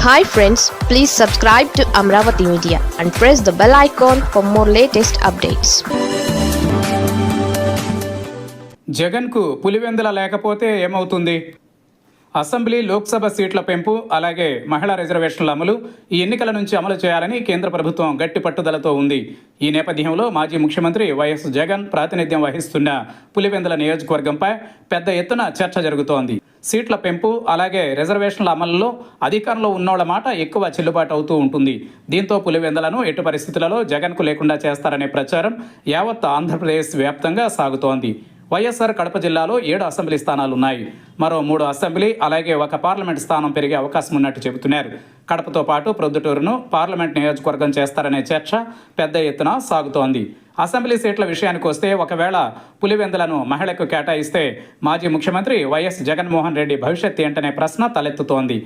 Hi friends, please subscribe to Amravati Media and press the bell icon for more latest updates. జగన్కు పులివెందుల లేకపోతే ఏమవుతుంది? Assembly Lok Sabha సీట్ల పెంపు అలాగే మహిళా రిజర్వేషన్ల అమలు ఈ ఎన్నికల నుంచి అమలు చేయాలని కేంద్ర ప్రభుత్వం గట్టి పట్టుదలతో ఉంది. ఈ నేపథ్యంలో మాజీ ముఖ్యమంత్రి వైఎస్ జగన్ ప్రాతినిధ్యం వహిస్తున్న పులివెందుల నియోజకవర్గంపై పెద్ద ఎత్తున చర్చ జరుగుతోంది. సీట్ల పెంపు అలాగే రిజర్వేషన్ల అమలులో అధికారంలో ఉన్నోళ్ల మాట ఎక్కువ చెల్లుబాటు అవుతూ ఉంటుంది. దీంతో పులివెందులను ఎటు పరిస్థితులలో జగన్కు లేకుండా చేస్తారనే ప్రచారం యావత్ ఆంధ్రప్రదేశ్ వ్యాప్తంగా సాగుతోంది. వైఎస్ఆర్ కడప జిల్లాలో 7 అసెంబ్లీ స్థానాలున్నాయి. మరో 3 అసెంబ్లీ అలాగే ఒక పార్లమెంట్ స్థానం పెరిగే అవకాశం ఉన్నట్టు చెబుతున్నారు. కడపతో పాటు ప్రొద్దుటూరును పార్లమెంట్ నియోజకవర్గం చేస్తారనే చర్చ పెద్ద ఎత్తున సాగుతోంది. అసెంబ్లీ సీట్ల విషయానికి వస్తే ఒకవేళ పులివెందులను మహిళకు కేటాయిస్తే మాజీ ముఖ్యమంత్రి వైఎస్ జగన్మోహన్ రెడ్డి భవిష్యత్ ఏంటనే ప్రశ్న తలెత్తుతోంది.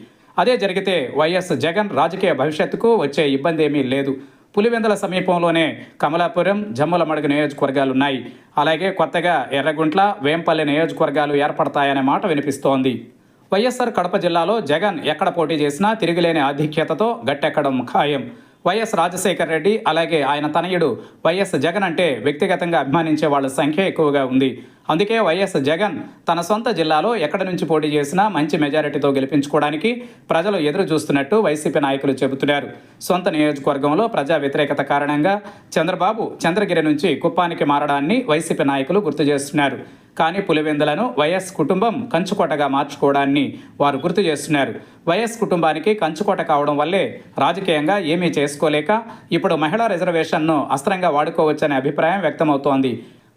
అదే జరిగితే వైఎస్ జగన్ రాజకీయ భవిష్యత్తుకు వచ్చే ఇబ్బంది ఏమీ లేదు. పులివెందుల సమీపంలోనే కమలాపురం, జమ్ములమడుగు నియోజకవర్గాలున్నాయి. అలాగే కొత్తగా ఎర్రగుంట్ల, వేంపల్లి నియోజకవర్గాలు ఏర్పడతాయనే మాట వినిపిస్తోంది. వైఎస్ఆర్ కడప జిల్లాలో జగన్ ఎక్కడ పోటీ చేసినా తిరిగిలేని ఆధిక్యతతో గట్టెక్కడం ఖాయం. వైఎస్ రాజశేఖర్ రెడ్డి అలాగే ఆయన తనయుడు వైఎస్ జగన్ అంటే వ్యక్తిగతంగా అభిమానించే వాళ్ళ సంఖ్య ఎక్కువగా ఉంది. అందుకే వైఎస్ జగన్ తన సొంత జిల్లాలో ఎక్కడి నుంచి పోటీ చేసినా మంచి మెజారిటీతో గెలిపించుకోవడానికి ప్రజలు ఎదురు చూస్తున్నట్టు వైసీపీ నాయకులు చెబుతున్నారు. సొంత నియోజకవర్గంలో ప్రజా వ్యతిరేకత కారణంగా చంద్రబాబు చంద్రగిరి నుంచి కుప్పానికి మారడాన్ని వైసీపీ నాయకులు గుర్తు చేస్తున్నారు. కానీ పులివెందులను వైఎస్ కుటుంబం కంచుకోటగా మార్చుకోవడాన్ని వారు గుర్తు చేస్తున్నారు. వైఎస్ కుటుంబానికి కంచుకోట కావడం వల్లే రాజకీయంగా ఏమీ చేసుకోలేక ఇప్పుడు మహిళా రిజర్వేషన్ను అస్త్రంగా వాడుకోవచ్చనే అభిప్రాయం వ్యక్తమవుతోంది.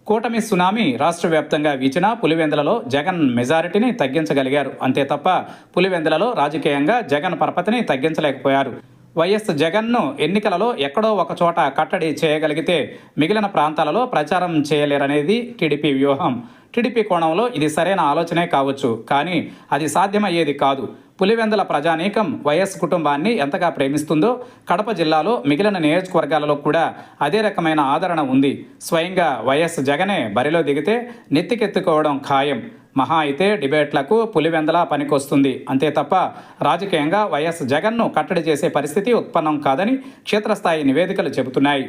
కూటమి సునామీ రాష్ట్ర వ్యాప్తంగా వీచినా పులివెందులలో జగన్ మెజారిటీని తగ్గించగలిగారు. అంతే తప్ప పులివెందులలో రాజకీయంగా జగన్ పరపతిని తగ్గించలేకపోయారు. వైఎస్ జగన్ను ఎన్నికలలో ఎక్కడో ఒక చోట కట్టడి చేయగలిగితే మిగిలిన ప్రాంతాలలో ప్రచారం చేయలేరనేది టీడీపీ వ్యూహం. టీడీపీ కోణంలో ఇది సరైన ఆలోచనే కావచ్చు, కానీ అది సాధ్యమయ్యేది కాదు. పులివెందుల ప్రజానీకం వైఎస్ కుటుంబాన్ని ఎంతగా ప్రేమిస్తుందో కడప జిల్లాలో మిగిలిన నియోజకవర్గాలలో కూడా అదే రకమైన ఆదరణ ఉంది. స్వయంగా వైఎస్ జగనే బరిలో దిగితే నెత్తికెత్తుకోవడం ఖాయం. మహా అయితే డిబేట్లకు పులివెందుల పనికొస్తుంది. అంతే తప్ప రాజకీయంగా వైఎస్ జగన్ను కట్టడి చేసే పరిస్థితి ఉత్పన్నం కాదని క్షేత్రస్థాయి నివేదికలు చెబుతున్నాయి.